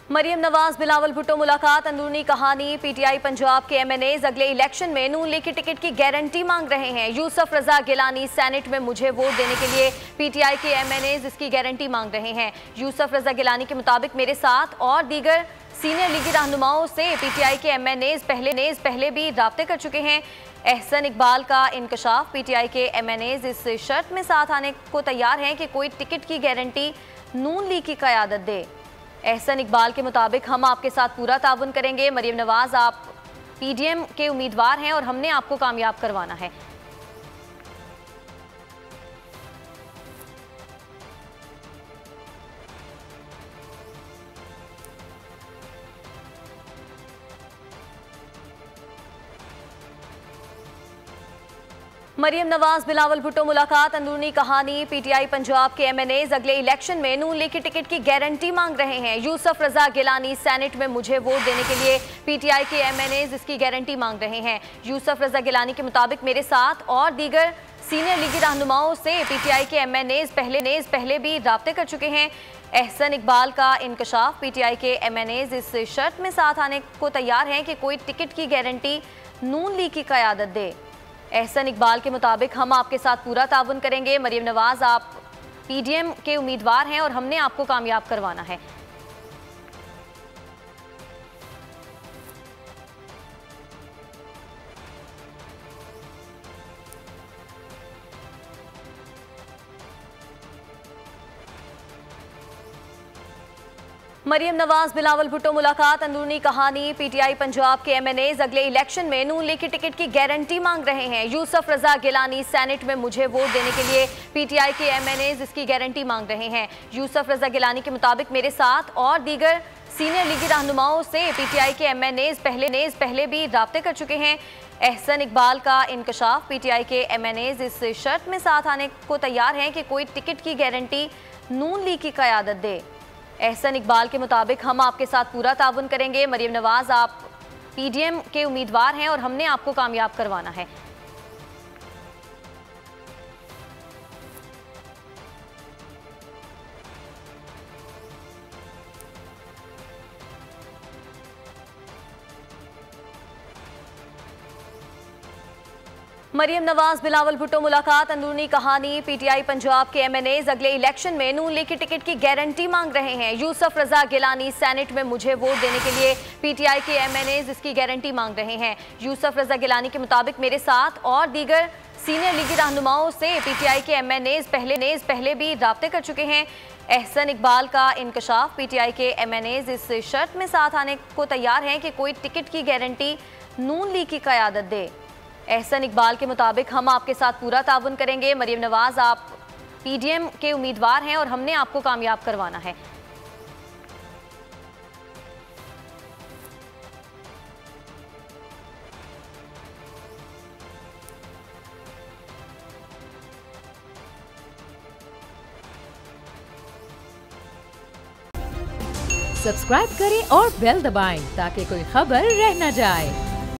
मरियम नवाज बिलावल भुट्टो मुलाकात, अंदरूनी कहानी। पीटीआई पंजाब के एमएनएज अगले इलेक्शन में नून लीग की टिकट की गारंटी मांग रहे हैं। यूसुफ रजा गिलानी सेनेट में मुझे वोट देने के लिए पीटीआई के एमएनएज इसकी गारंटी मांग रहे हैं। यूसुफ रजा गिलानी के मुताबिक मेरे साथ और दीगर सीनियर लीगी रहनुमाओं से पीटीआई के एमएनएज पहले भी राब्ते कर चुके हैं। एहसन इकबाल का इंकशाफ, पीटीआई के एमएनएज इस शर्त में साथ आने को तैयार हैं कि कोई टिकट की गारंटी नून लीग की क़यादत दे। एहसन इकबाल के मुताबिक हम आपके साथ पूरा ताउन करेंगे। मरियम नवाज, आप पीडीएम के उम्मीदवार हैं और हमने आपको कामयाब करवाना है। मरियम नवाज बिलावल भुट्टो मुलाकात, अंदरूनी कहानी। पीटीआई पंजाब के एमएनएज अगले इलेक्शन में नून लीग की टिकट की गारंटी मांग रहे हैं। यूसुफ रजा गिलानी सेनेट में मुझे वोट देने के लिए पीटीआई के एमएनएज इसकी गारंटी मांग रहे हैं। यूसुफ रजा गिलानी के मुताबिक मेरे साथ और दीगर सीनियर लीगी रहनुमाओं से पीटीआई के एमएनएज पहले भी राब्ते कर चुके हैं। एहसन इकबाल का इंकशाफ, पीटीआई के एमएनएज इस शर्त में साथ आने को तैयार हैं कि कोई टिकट की गारंटी नून लीग की क़यादत दे। एहसन इकबाल के मुताबिक हम आपके साथ पूरा ताउन करेंगे। मरियम नवाज, आप पीडीएम के उम्मीदवार हैं और हमने आपको कामयाब करवाना है। मरियम नवाज बिलावल भुट्टो मुलाकात, अंदरूनी कहानी। पीटीआई पंजाब के एमएनएज अगले इलेक्शन में नून लीग की टिकट की गारंटी मांग रहे हैं। यूसुफ रजा गिलानी सेनेट में मुझे वोट देने के लिए पीटीआई के एमएनएज इसकी गारंटी मांग रहे हैं। यूसुफ रजा गिलानी के मुताबिक मेरे साथ और दीगर सीनियर लीगी रहनुमाओं से पीटीआई के एमएनएज पहले भी राब्ते कर चुके हैं। एहसन इकबाल का इंकशाफ, पीटीआई के एमएनएज इस शर्त में साथ आने को तैयार हैं कि कोई टिकट की गारंटी नून लीग की क़यादत दे। एहसन इकबाल के मुताबिक हम आपके साथ पूरा ताउन करेंगे। मरियम नवाज, आप पीडीएम के उम्मीदवार हैं और हमने आपको कामयाब करवाना है। मरियम नवाज बिलावल भुट्टो मुलाकात, अंदरूनी कहानी। पीटीआई पंजाब के एमएनएज अगले इलेक्शन में नून लीग की टिकट की गारंटी मांग रहे हैं। यूसुफ रजा गिलानी सेनेट में मुझे वोट देने के लिए पीटीआई के एमएनएज इसकी गारंटी मांग रहे हैं। यूसुफ रजा गिलानी के मुताबिक मेरे साथ और दीगर सीनियर लीगी रहनुमाओं से पीटीआई के एमएनएज पहले भी राब्ते कर चुके हैं। एहसन इकबाल का इंकशाफ, पीटीआई के एमएनएज इस शर्त में साथ आने को तैयार हैं कि कोई टिकट की गारंटी नून लीग की क़यादत दे। एहसन इकबाल के मुताबिक हम आपके साथ पूरा ताउन करेंगे। मरियम नवाज, आप पीडीएम के उम्मीदवार हैं और हमने आपको कामयाब करवाना है। सब्सक्राइब करें और बेल दबाएं ताकि कोई खबर रह न जाए।